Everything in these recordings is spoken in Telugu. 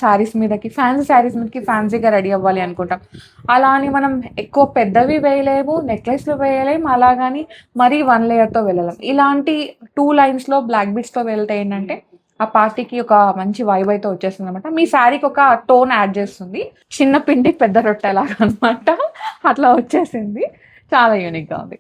శారీస్ మీదకి ఫ్యాన్సీ శారీస్ మీదకి ఫ్యాన్సీగా రెడీ అవ్వాలి అనుకుంటాం. అలా అని మనం ఎక్కువ పెద్దవి వేయలేము, నెక్లెస్లు వేయలేము, అలాగని మరీ 1 లేయర్తో వెళ్ళలేం. ఇలాంటి 2 లైన్స్లో బ్లాక్ బీడ్స్తో వెళ్తే ఏంటంటే ఆ పార్టీకి ఒక మంచి వైబ్ అయితే వచ్చేస్తుంది అనమాట. మీ శారీకి ఒక టోన్ యాడ్ చేస్తుంది. చిన్న పిండి పెద్ద రొట్టెలాగా అనమాట. అట్లా వచ్చేసింది. చాలా యూనిక్గా ఉంది.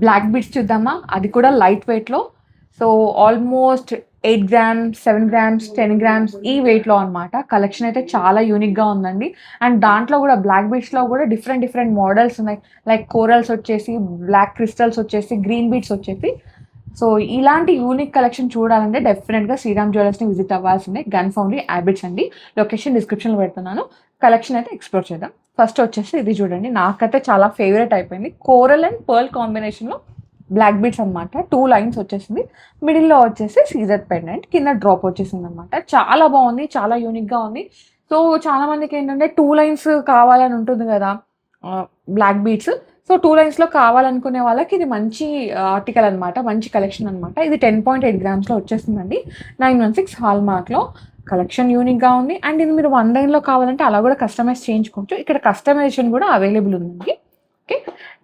బ్లాక్ బీడ్స్ చూద్దామా? అది కూడా లైట్ వెయిట్లో. So almost 8 grams, 7 grams, 10 grams ఈ వెయిట్లో అనమాట. కలెక్షన్ అయితే చాలా యూనిక్గా ఉందండి. అండ్ దాంట్లో కూడా బ్లాక్ బీడ్స్లో కూడా డిఫరెంట్ మోడల్స్ ఉన్నాయి. లైక్ కోరల్స్ వచ్చేసి, బ్లాక్ క్రిస్టల్స్ వచ్చేసి, గ్రీన్ బీడ్స్ వచ్చేసి. సో ఇలాంటి యూనిక్ కలెక్షన్ చూడాలంటే డెఫినెట్గా శ్రీరామ్ జ్యువెలర్స్ని విజిట్ అవ్వాల్సిందే. గన్ ఫౌండరీ హ్యాబిట్స్ అండి. లొకేషన్ డిస్క్రిప్షన్లో పెడుతున్నాను. కలెక్షన్ అయితే ఎక్స్ప్లోర్ చేద్దాం. ఫస్ట్ వచ్చేసి ఇది చూడండి, నాకైతే చాలా ఫేవరెట్ అయిపోయింది. కోరల్ అండ్ పర్ల్ కాంబినేషన్లో బ్లాక్ బీడ్స్ అనమాట. 2 లైన్స్ వచ్చేసింది. మిడిల్లో వచ్చేసి సీజర్ పెండెంట్, కింద డ్రాప్ వచ్చేసింది అనమాట. చాలా బాగుంది, చాలా యూనిక్గా ఉంది. సో చాలా మందికి ఏంటంటే 2 లైన్స్ కావాలని ఉంటుంది కదా బ్లాక్ బీడ్స్. సో 2 లైన్స్లో కావాలనుకునే వాళ్ళకి ఇది మంచి ఆర్టికల్ అనమాట, మంచి కలెక్షన్ అనమాట. ఇది 10.8 గ్రామ్స్లో వచ్చేసిందండి. 916 హాల్ మార్క్లో. కలెక్షన్ యూనిక్గా ఉంది. అండ్ ఇది మీరు 1 లైన్లో కావాలంటే అలా కూడా కస్టమైజ్ చేయించుకోవచ్చు. ఇక్కడ కస్టమైజేషన్ కూడా అవైలబుల్ ఉందండి. ఓకే,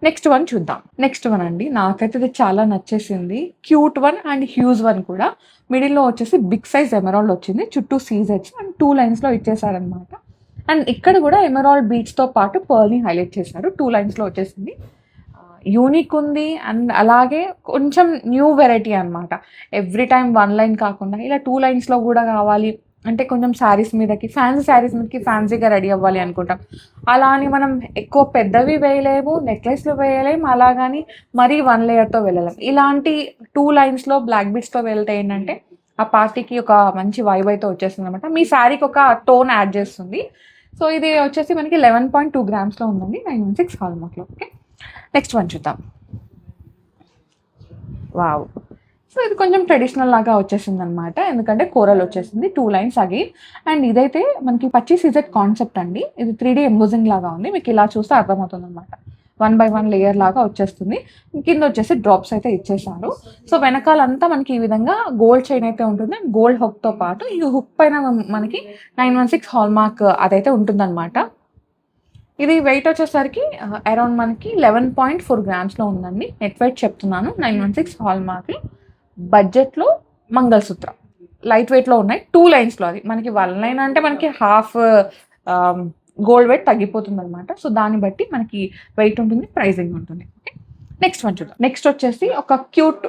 నెక్స్ట్ వన్ చూద్దాం. నెక్స్ట్ వన్ అండి, నాకైతే ఇది చాలా నచ్చేసింది. Cute one and huge one కూడా. మిడిల్లో వచ్చేసి బిగ్ సైజ్ ఎమరాల్డ్ వచ్చింది. చుట్టూ సీజెట్స్ అండ్ 2 లైన్స్లో ఇచ్చేసారనమాట. అండ్ ఇక్కడ కూడా ఎమరాల్డ్ బీడ్స్తో పాటు పర్ల్ని హైలైట్ చేశారు. 2 లైన్స్లో వచ్చేసింది. యూనిక్ ఉంది. అండ్ అలాగే కొంచెం న్యూ వెరైటీ అనమాట. ఎవ్రీ టైం 1 లైన్ కాకుండా ఇలా 2 లైన్స్లో కూడా కావాలి అంటే కొంచెం శారీస్ మీదకి ఫ్యాన్సీ శారీస్ మీదకి ఫ్యాన్సీగా రెడీ అవ్వాలి అనుకుంటాం. అలా అని మనం ఎక్కువ పెద్దవి వేయలేము, నెక్లెస్లు వేయలేము, అలాగని మరీ 1 లేయర్తో వెళ్ళలేం. ఇలాంటి 2 లైన్స్లో బ్లాక్ బీడ్స్తో వెళ్తే ఏంటంటే ఆ పార్టీకి ఒక మంచి వైబ్ అయితే వచ్చేస్తుంది అనమాట. మీ శారీకి ఒక టోన్ యాడ్ చేస్తుంది. సో ఇది వచ్చేసి మనకి 11.2 గ్రామ్స్లో ఉందండి. 916 హాల్ మార్క్లో. ఓకే, నెక్స్ట్ వన్ చూద్దాం. వావ్, సో ఇది కొంచెం ట్రెడిషనల్ లాగా వచ్చేసింది అనమాట. ఎందుకంటే కోరల్ వచ్చేసింది. 2 లైన్స్ అగైన్. అండ్ ఇదైతే మనకి పచ్చి సీజెడ్ కాన్సెప్ట్ అండి. ఇది 3D ఎంబోజింగ్ లాగా ఉంది. మీకు ఇలా చూస్తే అర్థమవుతుంది అనమాట. 1 by 1 లేయర్ లాగా వచ్చేస్తుంది. కింద వచ్చేసి డ్రాప్స్ అయితే ఇచ్చేసారు. సో వెనకాలంతా మనకి ఈ విధంగా గోల్డ్ చైన్ అయితే ఉంటుంది. గోల్డ్ హుక్తో పాటు ఈ హుక్ పైన మనకి 916 హాల్ మార్క్ అదైతే ఉంటుందన్నమాట. ఇది వెయిట్ వచ్చేసరికి అరౌండ్ మనకి 11.4 గ్రామ్స్లో ఉందండి. నెట్ వెయిట్ చెప్తున్నాను. 916 హాల్ మార్క్. బడ్జెట్లో మంగళసూత్ర లైట్ వెయిట్లో ఉన్నాయి. 2 లైన్స్లో. అది మనకి 1 లైన్ అంటే మనకి హాఫ్ గోల్డ్ వెయిట్ తగ్గిపోతుంది అనమాట. సో దాన్ని బట్టి మనకి వెయిట్ ఉంటుంది, ప్రైజింగ్ ఉంటుంది. ఓకే, నెక్స్ట్ వన్ చూద్దాం. నెక్స్ట్ వచ్చేసి ఒక క్యూట్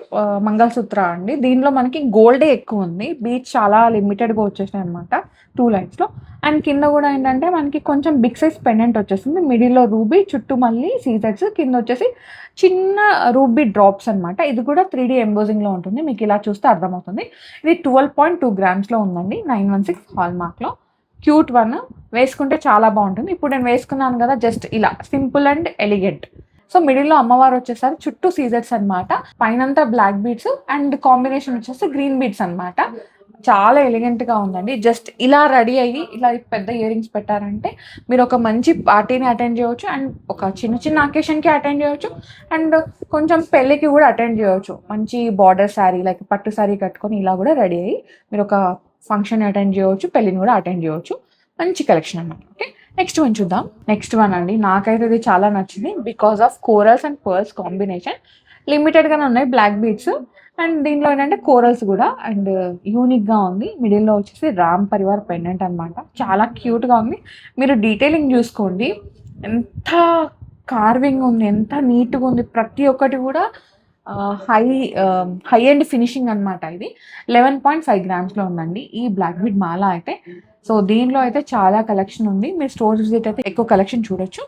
మంగళసూత్ర అండి. దీనిలో మనకి గోల్డే ఎక్కువ ఉంది. బీచ్ చాలా లిమిటెడ్గా వచ్చేసినాయి అనమాట 2 లైన్స్లో. అండ్ కింద కూడా ఏంటంటే మనకి కొంచెం బిగ్ సైజ్ పెండెంట్ వచ్చేసింది. మిడిల్లో రూబీ, చుట్టూ మళ్ళీ సీజెట్స్, కింద వచ్చేసి చిన్న రూబీ డ్రాప్స్ అనమాట. ఇది కూడా 3D ఎంబోజింగ్లో ఉంటుంది. మీకు ఇలా చూస్తే అర్థమవుతుంది. ఇది 12.2 గ్రామ్స్లో ఉందండి. 916 హాల్ మార్క్లో. క్యూట్ వన్, వేసుకుంటే చాలా బాగుంటుంది. ఇప్పుడు నేను వేసుకున్నాను కదా, జస్ట్ ఇలా సింపుల్ అండ్ ఎలిగెంట్. సో మిడిల్లో అమ్మవారు వచ్చేసరి, చుట్టూ సీజర్స్ అనమాట. పైనంతా బ్లాక్ బీడ్స్ అండ్ కాంబినేషన్ వచ్చేసి గ్రీన్ బీడ్స్ అనమాట. చాలా ఎలిగెంట్గా ఉందండి. జస్ట్ ఇలా రెడీ అయ్యి ఇలా పెద్ద ఇయర్ రింగ్స్ పెట్టారంటే మీరు ఒక మంచి పార్టీని అటెండ్ చేయవచ్చు. అండ్ ఒక చిన్న అకేషన్కి అటెండ్ చేయవచ్చు. అండ్ కొంచెం పెళ్ళికి కూడా అటెండ్ చేయవచ్చు. మంచి బార్డర్ శారీ లైక్ పట్టు శారీ కట్టుకొని ఇలా కూడా రెడీ అయ్యి మీరు ఒక ఫంక్షన్ అటెండ్ చేయవచ్చు, పెళ్ళిని కూడా అటెండ్ చేయవచ్చు. మంచి కలెక్షన్ అన్నమాట. ఓకే, నెక్స్ట్ వన్ చూద్దాం. నెక్స్ట్ వన్ అండి, నాకైతే ఇది చాలా నచ్చింది. Because of corals and pearls combination. లిమిటెడ్గానే ఉన్నాయి బ్లాక్ బీడ్స్. అండ్ దీనిలో ఏంటంటే కోరల్స్ కూడా. అండ్ యూనిక్గా ఉంది. మిడిల్లో వచ్చేసి రామ్ పరివార్ పెండెంట్ అనమాట. చాలా క్యూట్గా ఉంది. మీరు డీటెయిలింగ్ చూసుకోండి, ఎంత కార్వింగ్ ఉంది, ఎంత నీట్గా ఉంది. ప్రతి ఒక్కటి కూడా హై ఎండ్ ఫినిషింగ్ అనమాట. ఇది 11.5 గ్రామ్స్లో ఉందండి ఈ బ్లాక్ బీడ్ మాల అయితే. సో దీనిలో అయితే చాలా కలెక్షన్ ఉంది. మీరు స్టోర్ విజిట్ అయితే ఎక్కువ కలెక్షన్ చూడొచ్చు.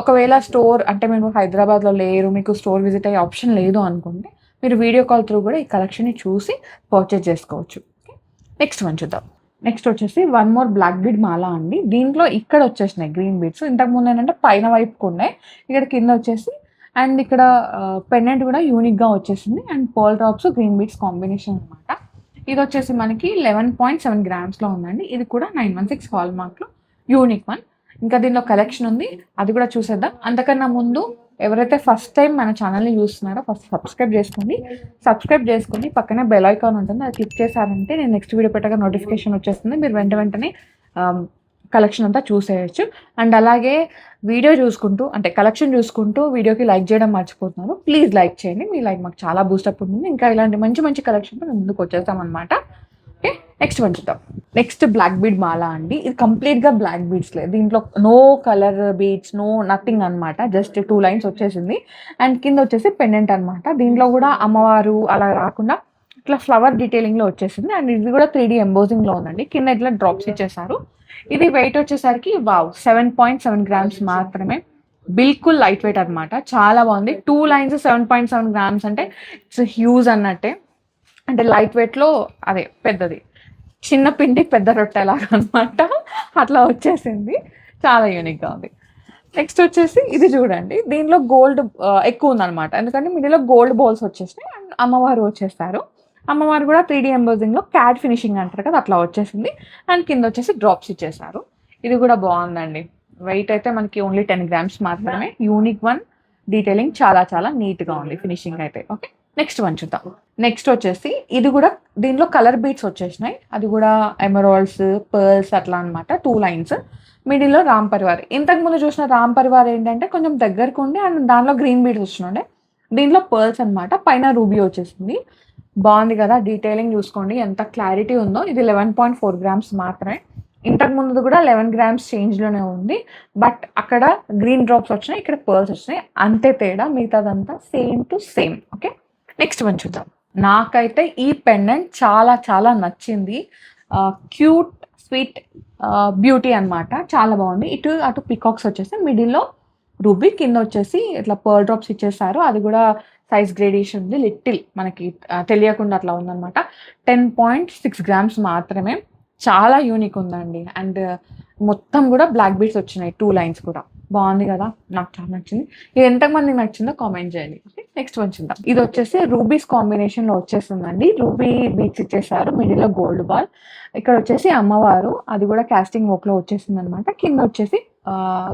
ఒకవేళ స్టోర్ అంటే మీరు హైదరాబాద్లో లేరు, మీకు స్టోర్ విజిట్ అయ్యే ఆప్షన్ లేదు అనుకుంటే మీరు వీడియో కాల్ త్రూ కూడా ఈ కలెక్షన్ని చూసి పర్చేజ్ చేసుకోవచ్చు. నెక్స్ట్ వన్ చూద్దాం. నెక్స్ట్ వచ్చేసి 1 మోర్ బ్లాక్ బీడ్ మాల అండి. దీంట్లో ఇక్కడ వచ్చేసినాయి గ్రీన్ బీడ్స్. ఇంతకుముందు ఏంటంటే పైన వైపుకు ఉన్నాయి, ఇక్కడ కింద వచ్చేసి. అండ్ ఇక్కడ పెండెంట్ కూడా యూనిక్గా వచ్చేసింది. And pearl drops green beads combination అనమాట. ఇది వచ్చేసి మనకి 11.7 గ్రామ్స్లో ఉందండి. ఇది కూడా 916 హాల్ మార్క్లో యూనిక్ వన్. ఇంకా దీనిలో కలెక్షన్ ఉంది, అది కూడా చూసేద్దాం. అంతకన్నా ముందు ఎవరైతే ఫస్ట్ టైం మన ఛానల్ని చూస్తున్నారో ఫస్ట్ సబ్స్క్రైబ్ చేసుకొని పక్కనే బెల్ ఐకాన్ ఉంటుంది, అది క్లిక్ చేశారంటే నేను నెక్స్ట్ వీడియో పెట్టగా నోటిఫికేషన్ వచ్చేస్తుంది. మీరు వెంటనే కలెక్షన్ అంతా చూసేయచ్చు. అండ్ అలాగే వీడియో చూసుకుంటూ అంటే కలెక్షన్ చూసుకుంటూ వీడియోకి లైక్ చేయడం మర్చిపోతున్నాను. ప్లీజ్ లైక్ చేయండి. మీ లైక్ మాకు చాలా బూస్టప్ ఉంటుంది. ఇంకా ఇలాంటి మంచి మంచి కలెక్షన్తో మేము ముందుకు వచ్చేస్తామన్నమాట. ఓకే, నెక్స్ట్ వన్ చూద్దాం. నెక్స్ట్ బ్లాక్ బీడ్ మాల అండి. ఇది కంప్లీట్గా బ్లాక్ బీడ్స్ లేదు, దీంట్లో no colour beads, no nothing అనమాట. జస్ట్ 2 లైన్స్ వచ్చేసింది. అండ్ కింద వచ్చేసి పెండెంట్ అనమాట. దీంట్లో కూడా అమ్మవారు అలా రాకుండా ఇట్లా ఫ్లవర్ డీటెయిలింగ్లో వచ్చేసింది. అండ్ ఇది కూడా 3D ఎంబోజింగ్లో ఉందండి. కింద ఇట్లా డ్రాప్స్ ఇచ్చేసారు. ఇది వెయిట్ వచ్చేసరికి 7.7 గ్రామ్స్ మాత్రమే. బిల్కుల్ లైట్ వెయిట్ అనమాట. చాలా బాగుంది. 2 లైన్స్ 7.7 గ్రామ్స్ అంటే ఇట్స్ హ్యూజ్ అన్నట్టే. అంటే లైట్ వెయిట్లో అదే పెద్దది, చిన్న పిండి పెద్ద రొట్టెలాగా అనమాట. అట్లా వచ్చేసింది. చాలా యూనిక్గా ఉంది. నెక్స్ట్ వచ్చేసి ఇది చూడండి. దీనిలో గోల్డ్ ఎక్కువ ఉందన్నమాట. ఎందుకంటే మిడిల్లో గోల్డ్ బౌల్స్ వచ్చేసినాయి. అండ్ అమ్మవారు వచ్చేస్తారు. అమ్మవారు కూడా 3D ఎంబోజింగ్లో క్యాట్ ఫినిషింగ్ అంటారు కదా, అట్లా వచ్చేసింది. అండ్ కింద వచ్చేసి డ్రాప్స్ ఇచ్చేసారు. ఇది కూడా బాగుందండి. వెయిట్ అయితే మనకి ఓన్లీ 10 గ్రామ్స్ మాత్రమే. యూనిక్ వన్, డీటెయిలింగ్ చాలా చాలా నీట్గా ఉంది. ఫినిషింగ్ అయితే ఓకే. నెక్స్ట్ వన్ చూద్దాం. నెక్స్ట్ వచ్చేసి ఇది కూడా దీనిలో కలర్ బీట్స్ వచ్చేసినాయి. అది కూడా ఎమరాల్డ్స్, పర్ల్స్ అట్లా అనమాట. 2 లైన్స్. మిడిల్లో రామ్ పరివార్. ఇంతకుముందు చూసిన రామ్ పరివార్ ఏంటంటే కొంచెం దగ్గరకు ఉండి అండ్ దానిలో గ్రీన్ బీడ్స్ వచ్చినాయి. దీంట్లో పర్ల్స్ అనమాట. పైన రూబీ వచ్చేసింది. బాగుంది కదా, డీటెయిలింగ్ చూసుకోండి ఎంత క్లారిటీ ఉందో. ఇది 11.4 గ్రామ్స్ మాత్రమే. ఇంతకు ముందు కూడా 11 గ్రామ్స్ చేంజ్లోనే ఉంది. బట్ అక్కడ గ్రీన్ డ్రాప్స్ వచ్చినాయి, ఇక్కడ పర్ల్స్ వచ్చినాయి, అంతే తేడా. మిగతాదంతా same to same. Okay, next one చూద్దాం. నాకైతే ఈ పెండెంట్ చాలా చాలా నచ్చింది. క్యూట్ స్వీట్ బ్యూటీ అనమాట. చాలా బాగుంది. ఇటు అటు పికాక్స్ వచ్చేసి మిడిల్లో రూబీ, కింద వచ్చేసి ఇట్లా పర్ల్ డ్రాప్స్ ఇచ్చేసారు. అది కూడా సైజ్ గ్రేడేషన్ ఉంది. లిటిల్ మనకి తెలియకుండా అట్లా ఉందన్నమాట. 10.6 గ్రామ్స్ మాత్రమే. చాలా యూనిక్ ఉందండి. అండ్ మొత్తం కూడా బ్లాక్ బీడ్స్ వచ్చినాయి. 2 లైన్స్ కూడా బాగుంది కదా, నాకు చాలా నచ్చింది. ఇది ఎంతమందికి నచ్చిందో కామెంట్ చేయండి. నెక్స్ట్ వన్ చూద్దాం. ఇది వచ్చేసి రూబీస్ కాంబినేషన్లో వచ్చేస్తుందండి. రూబీ బీడ్స్ ఇచ్చేసారు. మిడిల్లో గోల్డ్ బాల్. ఇక్కడ వచ్చేసి అమ్మవారు, అది కూడా కాస్టింగ్ వర్క్లో వచ్చేసింది అనమాట. కింద వచ్చేసి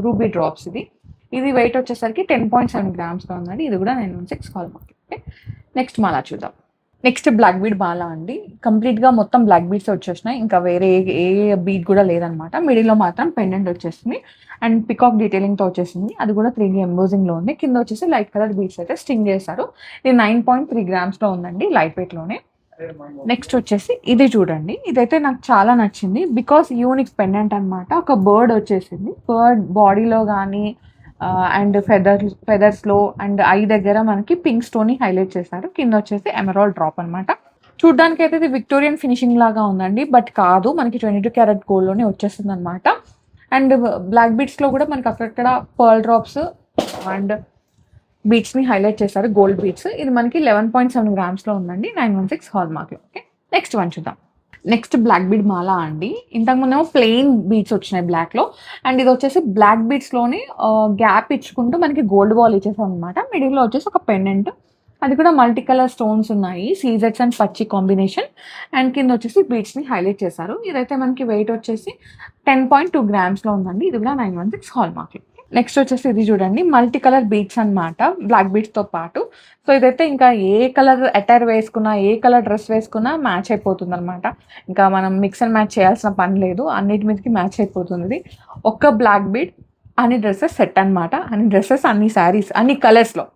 రూబీ డ్రాప్స్. ఇది వెయిట్ వచ్చేసరికి 10.7 గ్రామ్స్గా ఉందండి. ఇది కూడా 916 హాల్ మార్క్. ఓకే, నెక్స్ట్ మాలా చూద్దాం. నెక్స్ట్ బ్లాక్ బీడ్ మాలా అండి. కంప్లీట్గా మొత్తం బ్లాక్ బీడ్స్ వచ్చేసినాయి. ఇంకా వేరే ఏ బీడ్ కూడా లేదనమాట. మిడిల్లో మాత్రం పెండెంట్ వచ్చేసింది అండ్ పికాక్ డీటెయిలింగ్తో వచ్చేసింది. అది కూడా 3D ఎంబోజింగ్లో ఉంది. కింద వచ్చేసి లైట్ కలర్ బీడ్స్ అయితే స్టింగ్ చేశారు. ఇది 9.3 గ్రామ్స్లో ఉందండి, లైట్ వెయిట్లోనే. నెక్స్ట్ వచ్చేసి ఇది చూడండి. ఇదైతే నాకు చాలా నచ్చింది. బికాస్ యూనిక్ పెండెంట్ అనమాట. ఒక బర్డ్ వచ్చేసింది. బర్డ్ బాడీలో కానీ అండ్ ఫెదర్స్లో అండ్ ఐ దగ్గర మనకి పింక్ స్టోన్ని హైలైట్ చేశారు. కింద వచ్చేసి ఎమరాల్డ్ డ్రాప్ అనమాట. చూడ్డానికి అయితే ఇది విక్టోరియన్ ఫినిషింగ్ లాగా ఉందండి. బట్ కాదు, మనకి 22 క్యారెట్ గోల్డ్లోనే వచ్చేస్తుంది అనమాట. అండ్ బ్లాక్ బీడ్స్లో కూడా మనకి అక్కడక్కడ పర్ల్ డ్రాప్స్ అండ్ బీడ్స్ని హైలైట్ చేశారు, గోల్డ్ బీడ్స్. ఇది మనకి 11.7 గ్రామ్స్లో ఉందండి, 916 హాల్ మార్క్లో. ఓకే, నెక్స్ట్ వన్ చూద్దాం. నెక్స్ట్ బ్లాక్ బీడ్ మాలా అండి. ఇంతకుముందేమో ప్లెయిన్ బీడ్స్ వచ్చినాయి బ్లాక్లో. అండ్ ఇది వచ్చేసి బ్లాక్ బీడ్స్లోనే గ్యాప్ ఇచ్చుకుంటూ మనకి గోల్డ్ బాల్ ఇచ్చేసాం అనమాట. మిడిల్లో వచ్చేసి ఒక పెండెంట్, అది కూడా మల్టీ కలర్ స్టోన్స్ ఉన్నాయి. సీజెట్స్ అండ్ పచ్చి కాంబినేషన్. అండ్ కింద వచ్చేసి బీడ్స్ని హైలైట్ చేశారు. ఇదైతే మనకి వెయిట్ వచ్చేసి 10.2 గ్రామ్స్లో ఉందండి. ఇది కూడా 916 హాల్ మార్క్లో. నెక్స్ట్ వచ్చేసి ఇది చూడండి. మల్టీ కలర్ బీడ్స్ అనమాట, బ్లాక్ బీడ్స్తో పాటు. సో ఇదైతే ఇంకా ఏ కలర్ అటైర్ వేసుకున్నా, ఏ కలర్ డ్రెస్ వేసుకున్నా మ్యాచ్ అయిపోతుంది అనమాట. ఇంకా మనం మిక్స్ అండ్ మ్యాచ్ చేయాల్సిన పని లేదు, అన్నిటి మీదకి మ్యాచ్ అయిపోతుంది. ఒక్క బ్లాక్ బీడ్ అన్ని డ్రెస్సెస్ సెట్ అనమాట. అన్ని డ్రెస్సెస్, అన్ని శారీస్, అన్ని కలర్స్లో.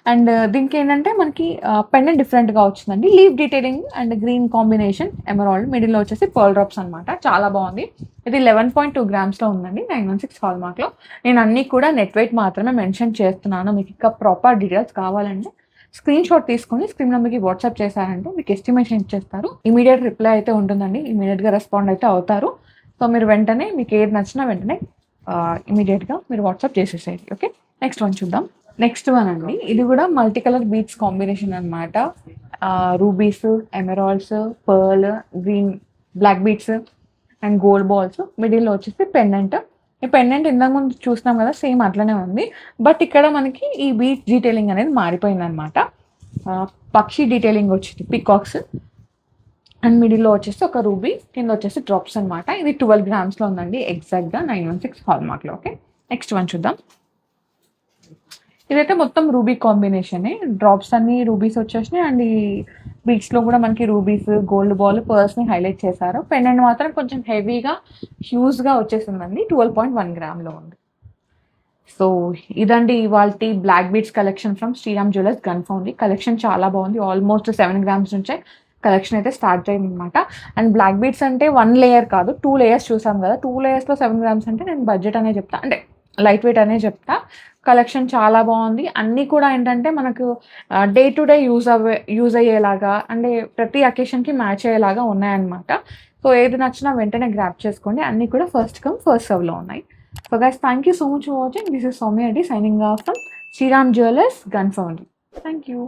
అండ్ దీనికి ఏంటంటే మనకి పెండెంట్ డిఫరెంట్గా వచ్చిందండి. Leave detailing and green combination emerald. మిడిల్లో వచ్చేసి పర్ల్ డ్రాప్స్ అనమాట. చాలా బాగుంది. ఇది 11.2 గ్రామ్స్లో ఉందండి, 916 హాల్ మార్క్లో. నేను అన్నీ కూడా నెట్ వెయిట్ మాత్రమే మెన్షన్ చేస్తున్నాను. మీకు ఇంకా ప్రాపర్ డీటెయిల్స్ కావాలంటే స్క్రీన్ షాట్ తీసుకొని స్క్రీన్ నెంబర్కి వాట్సాప్ చేశారంటే మీకు ఎస్టిమేషన్ ఇచ్చేస్తారు. ఇమీడియట్ రిప్లై అయితే ఉంటుందండి, ఇమీడియట్గా రెస్పాండ్ అయితే అవుతారు. సో మీరు వెంటనే మీకు ఏది నచ్చినా వెంటనే ఇమీడియట్గా మీరు వాట్సాప్ చేసేసేయండి. ఓకే, నెక్స్ట్ వన్ చూద్దాం. నెక్స్ట్ వన్ అండి. ఇది కూడా మల్టీ కలర్ బీడ్స్ కాంబినేషన్ అనమాట. Rubies, emeralds, pearl, green, black beads and gold balls. మిడిల్లో వచ్చేసి పెండెంట్. ఈ పెండెంట్ ఇంతకు ముందు చూసినాం కదా, సేమ్ అట్లనే ఉంది. బట్ ఇక్కడ మనకి ఈ బీడ్ డీటెయిలింగ్ అనేది మారిపోయింది అనమాట. పక్షి డీటెయిలింగ్ వచ్చింది, పికాక్స్. అండ్ మిడిల్లో వచ్చేసి ఒక రూబీ, కింద వచ్చేసి డ్రాప్స్ అనమాట. ఇది 12 గ్రామ్స్లో ఉందండి, ఎగ్జాక్ట్గా 916 హాల్ మార్క్లో. ఓకే, నెక్స్ట్ వన్ చూద్దాం. ఇదైతే మొత్తం రూబీ కాంబినేషనే. డ్రాప్స్ అన్నీ రూబీస్ వచ్చేసినాయి. అండ్ ఈ బీడ్స్‌లో గూడా మనకి రూబీస్, గోల్డ్ బాల్, పర్ల్స్‌ని హైలైట్ చేశారు. పెండెంట్ మాత్రం కొంచెం హెవీగా, హ్యూజ్‌గా వచ్చేసిందండి. 12.1 గ్రామ్‌లో ఉంది. సో, ఇదండి ఇవాల్టి black beads collection from Sriram Jewellers Gunfoundry. Collection చాలా బాగుంది. ఆల్మోస్ట్ 7 గ్రామ్స్ నుంచే కలెక్షన్ అయితే స్టార్ట్ అయిందనమాట. అండ్ బ్లాక్ బీడ్స్ అంటే 1 లేయర్ కాదు, 2 లేయర్స్ చూసాం కదా! 2 లేయర్స్‌లో 7 గ్రామ్స్ అంటే నేను బడ్జెట్ అనే చెప్తా. అంటే లైట్ వెయిట్ అనే చెప్తా. కలెక్షన్ చాలా బాగుంది. అన్నీ కూడా ఏంటంటే మనకు డే టు డే యూజ్ అయ్యేలాగా, అంటే ప్రతి అకేషన్‌కి మ్యాచ్ అయ్యేలాగా ఉన్నాయన్నమాట. సో, ఏది నచ్చినా వెంటనే గ్రాబ్ చేసుకోండి. అన్నీ కూడా ఫస్ట్ కమ్ ఫస్ట్ సర్వ్‌లో ఉన్నాయి. So guys, thank you so much for watching. This is Soumya Reddy signing off from Shriram Jewelers Gun Foundry. Thank you.